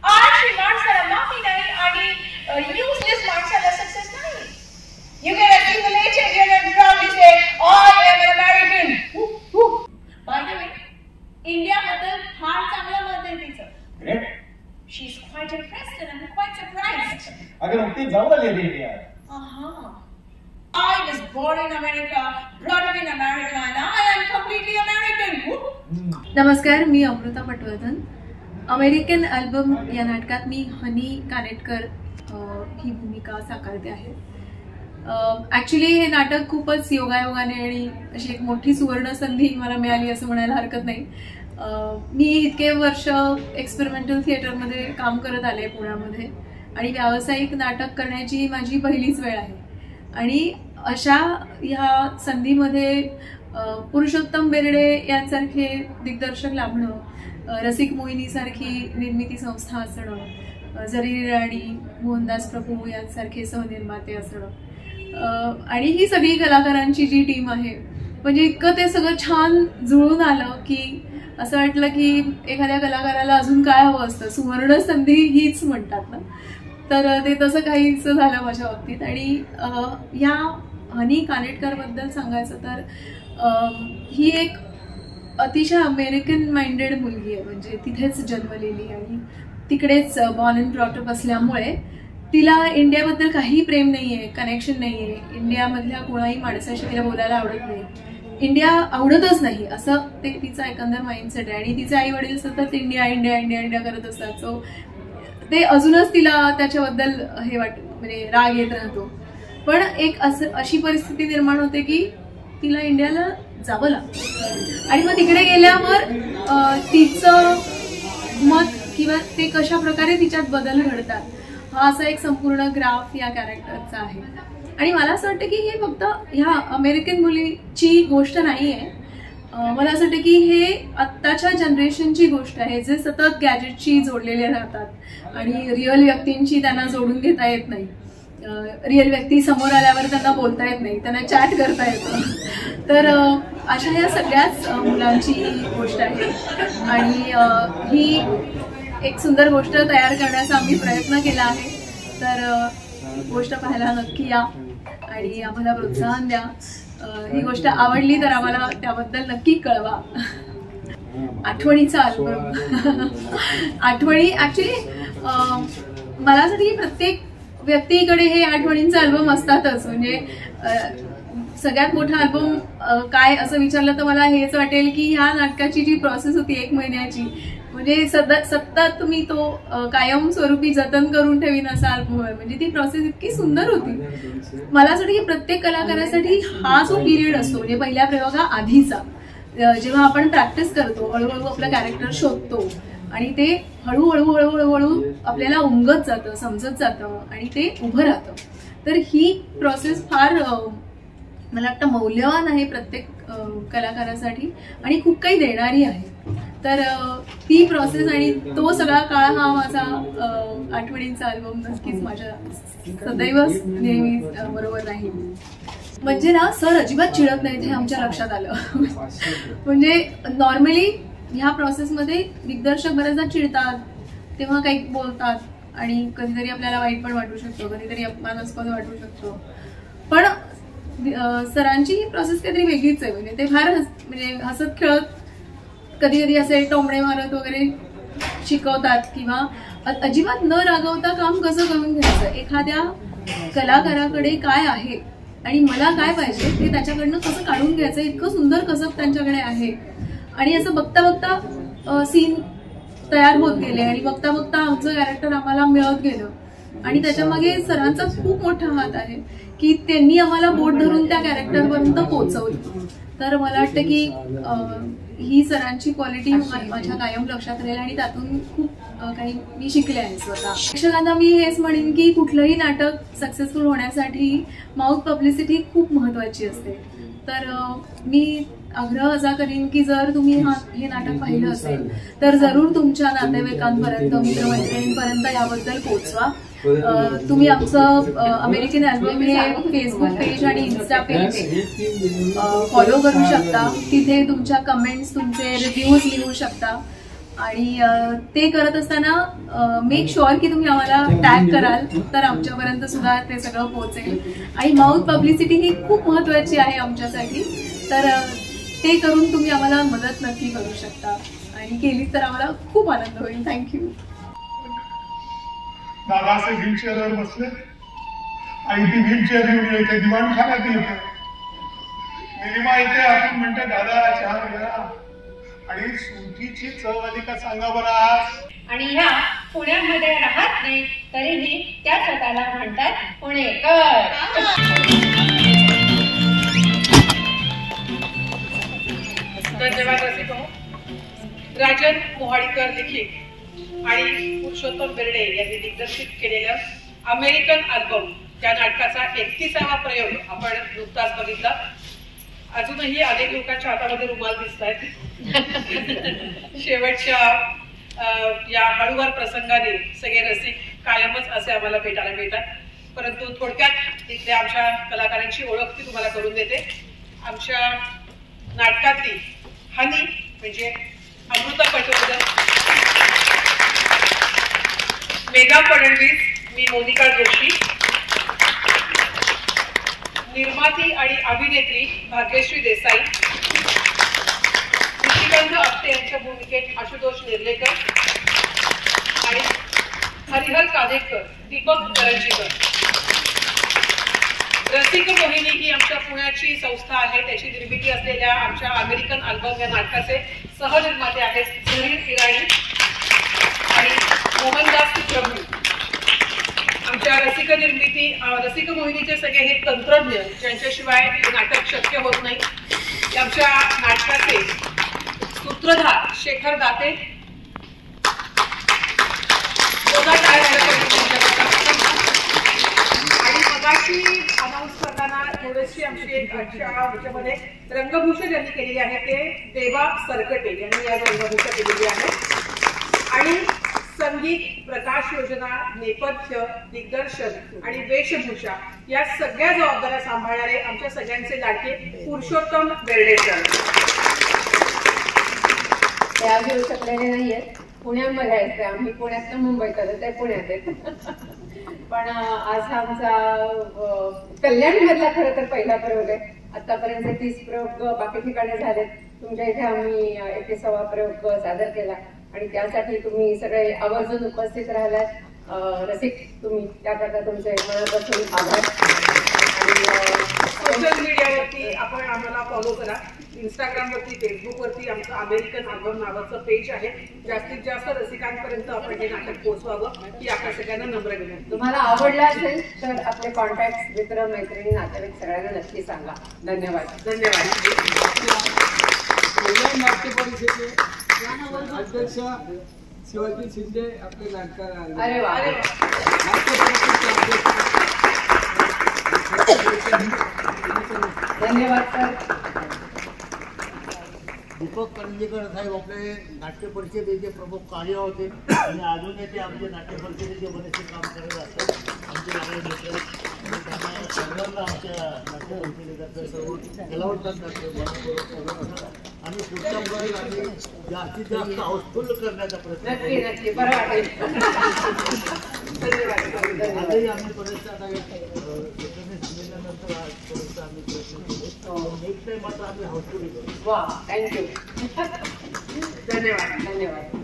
आळशी माणसाला माफी नाही आणि युजलेस माणसाला सक्सेस नाही. You can accumulate it and proudly say, I am an American. By the way, India बद्दल फार चांगलं मत आहे तिचं. Great. She is quite impressed and I'm quite surprised. अगं मग ती जाऊ आली India. I was born in America, brought up in America, and I am completely American. नमस्कार, मी अमृता पटवर्धन. अमेरिकन अल्बम या नाटकात मी हनी कानेटकर ही भूमिका साकारते आहे. ॲक्च्युली हे नाटक खूपच योगायोगाने आणि अशी एक मोठी सुवर्ण संधी मला मिळाली असं म्हणायला हरकत नाही. मी इतके वर्ष एक्सपेरिमेंटल थिएटरमध्ये काम करत आले पुण्यामध्ये आणि व्यावसायिक नाटक करण्याची ही माझी पहिलीच वेळ आहे. आणि अशा ह्या संधीमध्ये पुरुषोत्तम बेर्डे यांसारखे दिग्दर्शक लाभणं, रसिक मोहिनीसारखी निर्मिती संस्था असणं, जरीर राणी, मोहनदास प्रभू यांसारखे सहनिर्माते असणं आणि ही सगळी कलाकारांची जी टीम आहे, म्हणजे इतकं ते सगळं छान जुळून आलं की असं वाटलं की एखाद्या कलाकाराला अजून काय हवं असतं. सुवर्ण संधी हीच म्हणतात ना, तर ते तसं काहीच झालं माझ्या बाबतीत. आणि या हनी कानेटकरबद्दल सांगायचं तर ही एक अतिशय अमेरिकन माइंडेड मुलगी आहे. म्हणजे तिथेच जन्मलेली आणि तिकडेच बॉर्न अँड ब्रॉट अप असल्यामुळे तिला इंडियाबद्दल काही प्रेम नाही आहे, कनेक्शन नाही आहे. इंडियामधल्या कोणाही माणसाशी तिला बोलायला आवडत नाही, इंडिया आवडतच नाही असं ते तिचा एकंदर माइंडसेट आहे. आणि तिचे आई वडील सतत इंडिया इंडिया इंडिया इंडिया करत असतात. सो ते अजूनच तिला त्याच्याबद्दल हे म्हणजे राग येत राहतो. पण एक अशी परिस्थिती निर्माण होते की तिला इंडियाला जावं लागतं आणि मग तिकडे गेल्यावर तिचं मत किंवा ते कशा प्रकारे तिच्यात बदल घडतात हा असा एक संपूर्ण ग्राफ या कॅरेक्टरचा आहे. आणि मला असं वाटतं की हे फक्त ह्या अमेरिकन मुलीची गोष्ट नाही आहे. मला असं वाटतं की हे आत्ताच्या जनरेशनची गोष्ट आहे, जे सतत गॅजेटशी जोडलेले राहतात आणि रिअल व्यक्तींची त्यांना जोडून घेता येत नाही. रिअल व्यक्ती समोर आल्यावर त्यांना बोलता येत नाही, त्यांना चॅट करता येतं. तर अशा ह्या सगळ्याच मुलांची गोष्ट आहे आणि ही एक सुंदर गोष्ट तयार करण्याचा आम्ही प्रयत्न केला आहे. तर गोष्ट पाहायला नक्की या आणि आम्हाला प्रोत्साहन द्या. ही गोष्ट आवडली तर आम्हाला त्याबद्दल नक्की कळवा. आठवणीचा अल्बम आठवणी ऍक्च्युली मला असं की प्रत्येक व्यक्तीकडे हे आठवणींचा अल्बम असतातच. म्हणजे सगळ्यात मोठा अल्बम काय असं विचारलं तर मला हेच वाटेल की ह्या नाटकाची जी प्रोसेस होती 1 महिन्याची, म्हणजे सतत मी तो कायमस्वरूपी जतन करून ठेवीन असा अल्बम आहे. म्हणजे ती प्रोसेस इतकी सुंदर होती. मला असं की प्रत्येक कलाकारासाठी हा जो पिरियड असतो म्हणजे पहिल्या प्रयोगा आधीचा, जेव्हा आपण प्रॅक्टिस करतो, हळूहळू आपलं कॅरेक्टर शोधतो आणि ते हळूहळू हळूहळू हळू आपल्याला उमगत जातं, समजत जातं आणि ते उभं राहतं. तर ही प्रोसेस फार मला वाटतं मौल्यवान आहे प्रत्येक कलाकारासाठी आणि खूप काही देणारी आहे. तर ती प्रोसेस आणि तो सगळा काळ हा माझा आठवणींचा अल्बम नक्कीच माझ्या सदैव नेहमी बरोबर राहील. म्हणजे ना सर अजिबात चिडत नाहीत हे आमच्या लक्षात आलं. म्हणजे नॉर्मली ह्या प्रोसेसमध्ये दिग्दर्शक बऱ्याचदा चिडतात, तेव्हा काही बोलतात आणि कधीतरी आपल्याला वाईट पण वाटू शकतो, कधीतरी अपमानास्पद वाटू शकतो. पण सरांची ही प्रोसेस काहीतरी वेगळीच आहे. म्हणजे ते फार म्हणजे हसत खेळत कधी कधी असे टोमणे मारत वगैरे शिकवतात किंवा अजिबात न रागवता काम कसं करून घ्यायचं, एखाद्या कलाकाराकडे काय आहे आणि मला काय पाहिजे ते त्याच्याकडनं कसं काढून घ्यायचं, इतकं सुंदर कसब त्यांच्याकडे आहे. आणि असं बघता बघता सीन तयार होत गेले आणि बघता बघता आमचं कॅरेक्टर आम्हाला मिळत गेलं. आणि त्याच्यामागे सरांचा खूप मोठा हात आहे की त्यांनी आम्हाला बोट धरून त्या कॅरेक्टरपर्यंत पोहोचवलं. तर मला वाटतं की ही सरांची क्वालिटी माझ्या कायम लक्षात राहील आणि त्यातून खूप काही मी शिकले आहे स्वतः. प्रेक्षकांना मी हेच म्हणेन की कुठलंही नाटक सक्सेसफुल होण्यासाठी माउथ पब्लिसिटी खूप महत्वाची असते. तर मी आग्रह असा करीन की जर तुम्ही हे नाटक पाहिलं असेल तर जरूर तुमच्या नातेवाईकांपर्यंत, मित्रमैत्रिणींपर्यंत याबद्दल पोहोचवा. तुम्ही आमचं अमेरिकन अल्बम हे फेसबुक पेज आणि इन्स्टा पेज फॉलो करू शकता. तिथे तुमच्या कमेंट्स, तुमचे रिव्ह्यूज लिहू शकता आणि ते करत असताना मेक शुअर की तुम्ही आम्हाला टॅग कराल तर आमच्यापर्यंत सुद्धा ते सगळं पोहोचेल. आणि माउथ पब्लिसिटी ही खूप महत्त्वाची आहे आमच्यासाठी, तर ते करून तुम्ही आम्हाला मदत नक्की करू शकता आणि केली तर आम्हाला खूप आनंद होईल. थँक्यू. दादा असे व्हीलचेअरवर बसले आणि ती व्हीलचेअर घेऊन येते, दिवाणखान्यात येते, निलिमा येते, आपण म्हणते दादा चहा घ्या, आणि सुंठीची चव आली का सांगा बरं आज. आणि ह्या पुण्यामध्ये राहत नाही तरीही त्या स्वतःला म्हणतात पुणेकर. धन्यवाद रसिको. राजन मोहाडीकर लिखित आणि पुरुषोत्तम बेर्डे यांनी दिग्दर्शित केलेलं अमेरिकन अल्बम या नाटकाचा 31वा प्रयोग आपण नुकताच बघितला. अजूनही अनेक लोकांच्या हातामध्ये रुमाल दिसत आहेत. शेवटच्या या हळूवार प्रसंगाने सगळे रसिक कायमच असे आम्हाला भेटायला मिळतात. परंतु थोडक्यात इथल्या आमच्या कलाकारांची ओळख ती तुम्हाला करून देते. आमच्या नाटकातली हनी म्हणजे अमृता पटवर्धन, मेघा फडणवीस, मी मोनिका जोशी, निर्माती आणि अभिनेत्री भाग्यश्री देसाई, निशिकांत आपटे यांच्या भूमिकेत आशुतोष निर्लेकर आणि हरिहर कादेकर, दीपक करंजीकर. रसिक मोहिनी ही आमच्या पुण्याची संस्था आहे. त्याची निर्मिती असलेल्या आमच्या अमेरिकन अल्बम या नाटकाचे सहनिर्माते आहेत सुनील इराणी आणि मोहनदास प्रभू. आमच्या रसिक मोहिनीचे सगळे हे तंत्रज्ञ ज्यांच्याशिवाय हे नाटक शक्य होत नाही. आमच्या नाटकाचे सूत्रधार शेखर दाते. आणि मगाशी अनाऊन्स करताना थोडीशी आमची एक याच्यामध्ये रंगभूषण यांनी केलेली आहे ते देवा सरकटे यांनी या रंगभूषा केलेली आहे. आणि संगीत, प्रकाश योजना, नेपथ्य, दिग्दर्शन आणि वेशभूषा या सगळ्या जबाबदाऱ्या सांभाळणारे आमच्या सगळ्यांचे लाडके पुरुषोत्तम बेर्डे सर. ते आज येऊ शकलेले नाहीयेत, पुण्यामध्ये आहेत ते. आम्ही पुण्यात मुंबईत ते पुण्यात आहेत. पण आज हा आमचा कल्याणमधला खरं तर पहिला प्रयोग आहे. आतापर्यंत 30 प्रयोग बाकी ठिकाणी झालेत. तुमच्या इथे आम्ही 31वा प्रयोग सादर केला आणि त्यासाठी तुम्ही सगळे आवर्जून उपस्थित राहिलात. रसिक, तुम्ही त्याकरता तुमचे मनापासून आभार. आणि सोशल मीडियावरती आपण आम्हाला फॉलो करा. इंस्टाग्रामवरती, फेसबुकवरती आमचं अमेरिकन अल्बम नावाचं पेज आहे. जास्तीत जास्त रसिकांपर्यंत आपण हे नाटक पोहोचवावं ही आपल्या सगळ्यांना नम्र विनंती. तुम्हाला आवडला असेल तर आपले कॉन्टॅक्ट, मित्र, मैत्रिणी, नातेवाईक सगळ्यांना नक्की सांगा. धन्यवाद. नाट्य परिषदेचे अध्यक्ष शिवाजी शिंदे आपले नाटककार. अरे वा. धन्यवाद सर. दीपक करंजीकर साहेब आपले नाट्य परिषदेचे प्रमुख कार्य होते आणि अजूनही ते आमचे नाट्य परिषदेचे बरेचसे काम करत असतात. आमचे लागले मित्र आणि त्यांना सर्वांना आमच्या नाट्य परिषदेतर्फे सर्व कलावंतांना आम्ही पुढच्या मुलांना आम्ही जास्तीत जास्त हाऊसफुल करण्याचा प्रयत्न नक्की नक्की बरं वाटेल. आजही आम्ही बरेचसे आता सांगितल्यानंतर आजपर्यंत आम्ही प्रयत्न केले. नेक्स्ट टाइम आता आम्ही हाऊसफुल करू. वा, थँक्यू. धन्यवाद. धन्यवाद.